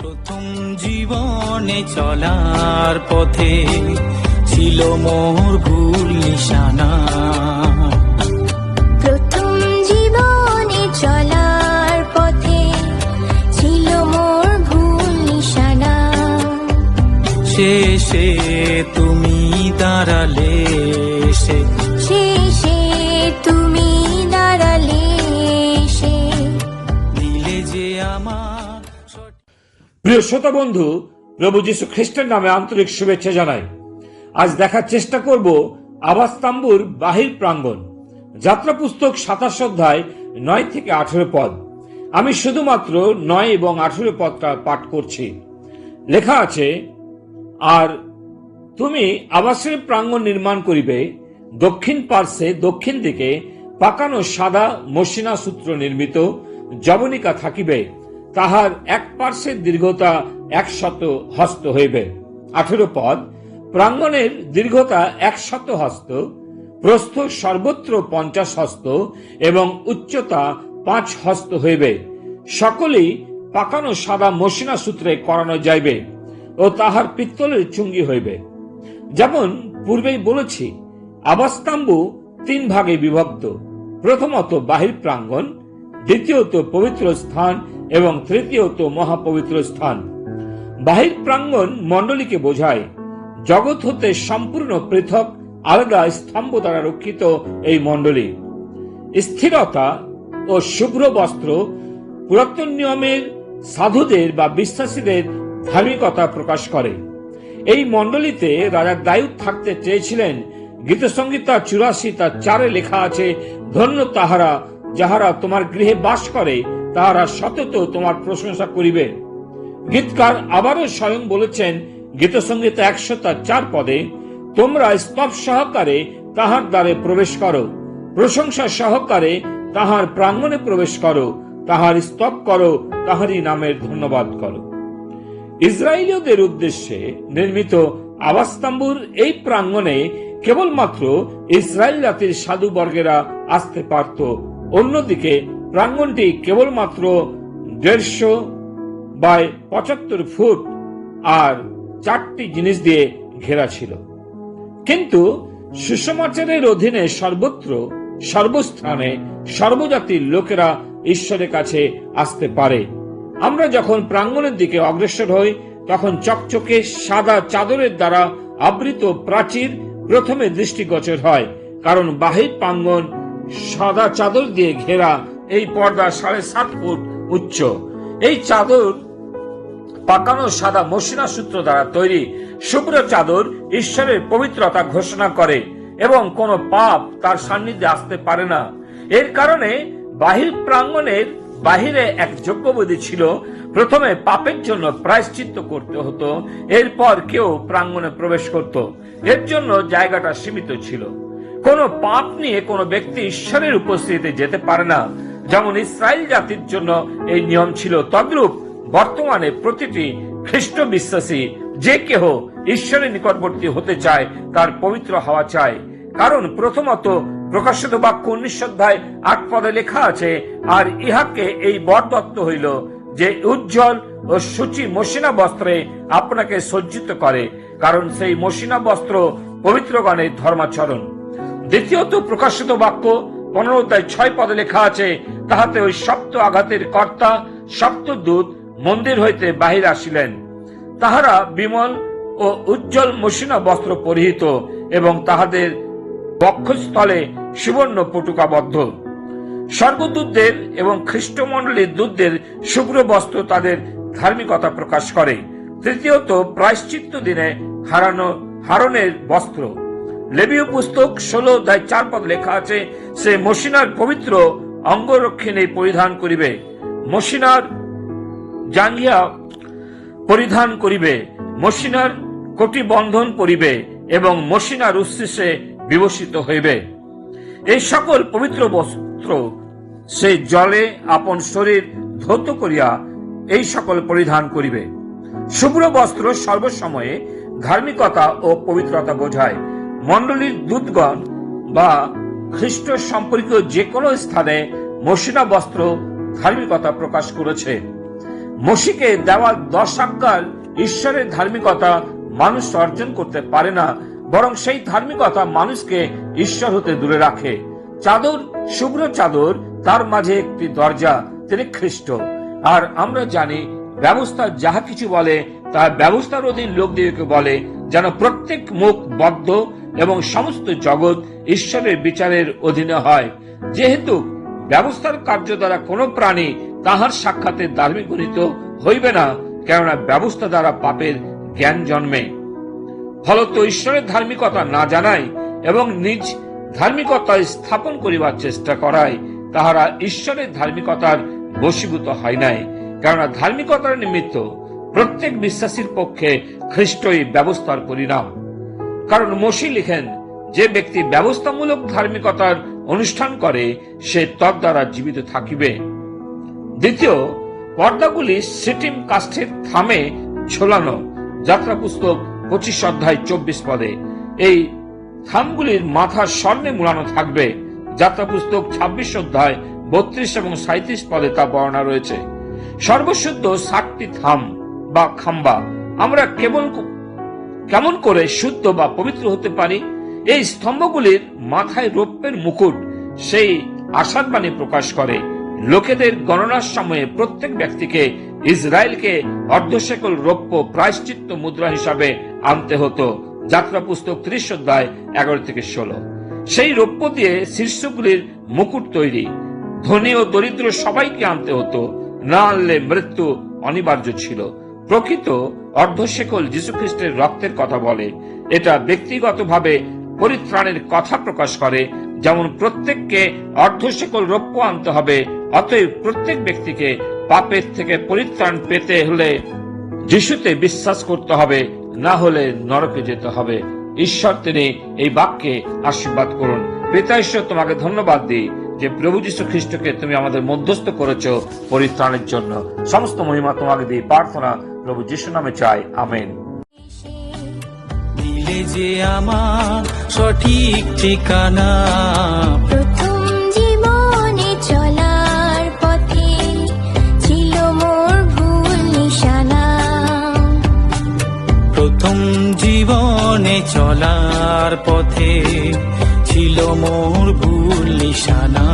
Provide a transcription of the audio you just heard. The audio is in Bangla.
প্রথম জীবনে চলার পথে ছিল মোর ভুল নিশানা। প্রথম জীবনে চলার পথে ছিল মোর ভুল নিশানা। শেষে তুমি দাঁড়ালে শেষে তুমি দাঁড়ালে দিলে যে আমার। প্রিয় শ্রোতা বন্ধু, প্রভু যীশু খ্রিস্টের নামে আন্তরিক শুভেচ্ছা জানাই। আজ দেখার চেষ্টা করব আবাসতাম্বুর বাহির প্রাঙ্গণ, যাত্রা পুস্তক 27 অধ্যায় 9 থেকে 18 পদ। আমি শুধুমাত্র 9 এবং 18 পদটা পাঠ করছি। লেখা আছে, আর তুমি আবাসের প্রাঙ্গণ নির্মাণ করিবে, দক্ষিণ পার্শ্বে দক্ষিণ দিকে পাকানো সাদা মসৃণা সূত্র নির্মিত জবনিকা থাকিবে, তাহার এক পার্শ্বের দীর্ঘতা 100 হস্ত হইবে। 18 পদ, প্রাঙ্গণের দীর্ঘতা 100 হস্ত, প্রস্থ সর্বত্র 50 হস্ত এবং উচ্চতা 5 হস্ত হইবে। সকলেই পাকানো সাদা মসৃণা সূত্রে করানো যাইবে ও তাহার পিত্তলের চুঙ্গি হইবে। যেমন পূর্বেই বলেছি, আবাসতাম্বু 3 ভাগে বিভক্ত। প্রথমত বাহির প্রাঙ্গণ, দ্বিতীয়ত পবিত্র স্থান এবং তৃতীয়ত মহাপবিত্র স্থান। বাহির প্রাঙ্গণ মণ্ডলীকে বোঝায়। জগৎ হতে সম্পূর্ণ পৃথক আলাদা স্তম্ভ দ্বারা রক্ষিত এই মণ্ডলী। স্থিরতা ও শুভ্র বস্ত্র পুরাতন নিয়মের সাধুদের বা বিশ্বাসীদের ধার্মিকতা প্রকাশ করে। এই মণ্ডলীতে রাজা দায়ুদ থাকতে চেয়েছিলেন। গীতসংহিতা 84:4 লেখা আছে, ধন্য তাহারা যাহারা তোমার গৃহে বাস করে, তাহারা সতত তোমার প্রশংসা করিবে। গীতকার আবারও স্বয়ং বলেছেন গীতসংহিতা 104 পদে, তোমরা স্তব সহকারে তাহার দ্বারে প্রবেশ করো, প্রশংসা সহকারে তাহার প্রাঙ্গণে প্রবেশ করো, তাহার স্তব করো, তাহারই নামের ধন্যবাদ করো। ইসরায়েলীয়দের উদ্দেশ্যে নির্মিত আবাসতাম্বুর এই প্রাঙ্গণে কেবলমাত্র ইসরায়েল জাতির সাধু বর্গেরা আসতে পারত। অন্যদিকে প্রাঙ্গণটি কেবলমাত্র 150x75 ফুট আর 4টি জিনিস দিয়ে ঘেরা ছিল। কিন্তু সুসমাচারের অধীনে সর্বত্র সর্বস্থানে সর্বজাতির লোকেরা ঈশ্বরের কাছে আসতে পারে। আমরা যখন প্রাঙ্গণের দিকে অগ্রসর হই, তখন চকচকে সাদা চাদরের দ্বারা আবৃত প্রাচীর প্রথমে দৃষ্টিগোচর হয়, কারণ বাহির প্রাঙ্গণ সাদা চাদর দিয়ে ঘেরা। এই পর্দা 7.5 ফুট উচ্চ। এই চাদর পাকানো সাদা মসৃণা সূত্র দ্বারা তৈরি। শুভ্র চাদর ঈশ্বরের পবিত্রতা ঘোষণা করে এবং কোনো পাপ তার সান্নিধ্যে আসতে পারে না। এর কারণে বাহির প্রাঙ্গণের বাহিরে এক যজ্ঞবেদী ছিল। প্রথমে পাপের জন্য প্রায়শ্চিত্ত করতে হতো, এরপর কেউ প্রাঙ্গণে প্রবেশ করত। এর জন্য জায়গাটা সীমিত ছিল। কোনো পাপ নিয়ে কোনো ব্যক্তি ঈশ্বরের উপস্থিতিতে যেতে পারে না। যেমন ইসরায়েল জাতির জন্য এই নিয়ম ছিল, তদ্রূপ বর্তমানে প্রতিটি খ্রিস্ট বিশ্বাসী যে কেহ ঈশ্বরের নিকটবর্তী হতে চায়, তার পবিত্র হওয়া চায়। কারণ প্রথমত প্রকাশিত বাক্য 19 অধ্যায় 8 পদে লেখা আছে, আর ইহাকে এই বর দত্ত হইল যে উজ্জ্বল ও সূচি মসৃণা বস্ত্রে আপনাকে সজ্জিত করে, কারণ সেই মসৃণা বস্ত্র পবিত্রগণের ধর্মাচরণ। দ্বিতীয়ত প্রকাশিত বাক্য 15 অধ্যায় 6 পদে লেখা আছে, তাহাতে ওই সপ্ত আঘাতের কর্তা সপ্তদূত মন্দির হইতে বাহির আসিলেন। তাহারা বিমল ও উজ্জ্বল মসৃণা বস্ত্র পরিহিত এবং তাহাদের বক্ষস্থলে সুবর্ণ পটুকাবদ্ধ। স্বর্গদূতদের এবং খ্রিস্টমণ্ডলীর দূতদের শুভ্র বস্ত্র তাদের ধার্মিকতা প্রকাশ করে। তৃতীয়ত প্রায়শ্চিত্ত দিনে হারনের বস্ত্র। লেবীয় পুস্তক 16 অধ্যায় 4 পদ লেখা আছে, সে মসৃণার পবিত্র অঙ্গরক্ষিণী পরিধান করিবে, মসৃণার জাঙ্গিয়া পরিধান করিবে, মসৃণার কটিবন্ধন পরিবে এবং মসৃণার উচ্ছ্বাসে বিভূষিত হইবে। এই সকল পবিত্র বস্ত্র সে জলে আপন শরীর ধৌত করিয়া এই সকল পরিধান করিবে। শুভ্র বস্ত্র সর্বসময়ে ধার্মিকতা ও পবিত্রতা বোঝায়। মণ্ডলীর দূতগণ বা খ্রিস্ট সম্পর্কীয় যে কোনো স্থানে মসৃণা বস্ত্র ধার্মিকতা প্রকাশ করেছে। মসিকে দেওয়া 10 আজ্ঞার ঈশ্বরের ধার্মিকতা মানুষ অর্জন করতে পারে না, বরং সেই ধার্মিকতা মানুষকে ঈশ্বর হতে দূরে রাখে। চাদর, শুভ্র চাদর, তার মাঝে একটি দরজা, তিনি খ্রিস্ট। আর আমরা জানি ব্যবস্থা যাহা কিছু বলে তা ব্যবস্থার অধীন লোকদিগকে বলে, যেন প্রত্যেক মুখ বদ্ধ এবং সমস্ত জগৎ ঈশ্বরের বিচারের অধীনে হয়। যেহেতু ব্যবস্থার কার্য দ্বারা কোন প্রাণী তাহার সাক্ষাতে ধার্মিক গণিত হইবে না, কেননা ব্যবস্থা দ্বারা পাপের জ্ঞান জন্মে। ফলত ঈশ্বরের ধার্মিকতা না জানায় এবং নিজ ধার্মিকতা স্থাপন করিবার চেষ্টা করায় তাহারা ঈশ্বরের ধার্মিকতার বশীভূত হয় নাই। কেননা ধার্মিকতার নিমিত্ত প্রত্যেক বিশ্বাসীর পক্ষে খ্রিস্টই ব্যবস্থার পরিণাম। কারণ মসি লিখেন, যে ব্যক্তি ব্যবস্থামূলক ধার্মিকতার অনুষ্ঠান করে সে তদ্বারা জীবিত থাকিবে। দ্বিতীয়, পর্দাগুলি সিটিম কাষ্ঠের থামে ঝোলানো। যাত্রা পুস্তক 25 অধ্যায় 24 পদে এই থামগুলির মাথা স্বর্ণে মুড়ানো থাকবে। যাত্রা পুস্তক 26 অধ্যায় 32 এবং 37 পদে তা বর্ণনা রয়েছে। সর্বশুদ্ধ 60টি থাম বা খাম্বা। আমরা কেমন করে শুদ্ধ বা পবিত্র হতে পারি? এই স্তম্ভগুলির মাথায় রৌপ্যের মুকুট সেই আশাবাণী প্রকাশ করে। লোকেদের গণনার সময়ে প্রত্যেক ব্যক্তিকে ইসরায়েলকে অর্ধশেকল রৌপ্য প্রায়শ্চিত্ত মুদ্রা হিসাবে আনতে হতো। যাত্রা পুস্তক 30 অধ্যায় 11 থেকে 16। সেই রৌপ্য দিয়ে শীর্ষগুলির মুকুট তৈরি। ধনী ও দরিদ্র সবাইকে আনতে হতো, না আনলে মৃত্যু অনিবার্য ছিল। প্রকৃত অর্ধশেকল যীশুখ্রিস্টের রক্তের কথা বলে। এটা ব্যক্তিগতভাবে পরিত্রাণের কথা প্রকাশ করে। যেমন প্রত্যেককে অর্ধশেকল রৌপ্য আনতে হবে, অতএব প্রত্যেক ব্যক্তিকে পাপের থেকে পরিত্রাণ পেতে হলে যিশুতে বিশ্বাস করতে হবে, না হলে নরকে যেতে হবে। ঈশ্বর তিনি এই বাক্যে আশীর্বাদ করুন। পিতা ঈশ্বর, তোমাকে ধন্যবাদ দিই যে প্রভু যীশু খ্রিস্টকে তুমি আমাদের মধ্যস্থ করেছো পরিত্রাণের জন্য। সমস্ত মহিমা তোমাকে দিই। প্রার্থনা প্রভু যীশু নামে চাই, আমেন। দিলে যে আমার সঠিক ঠিকানা, প্রথম জীবনে চলার পথে ছিল মোর ভুল নিশানা। প্রথম জীবনে চলার পথে ছিল মোর ভুল নিশানা।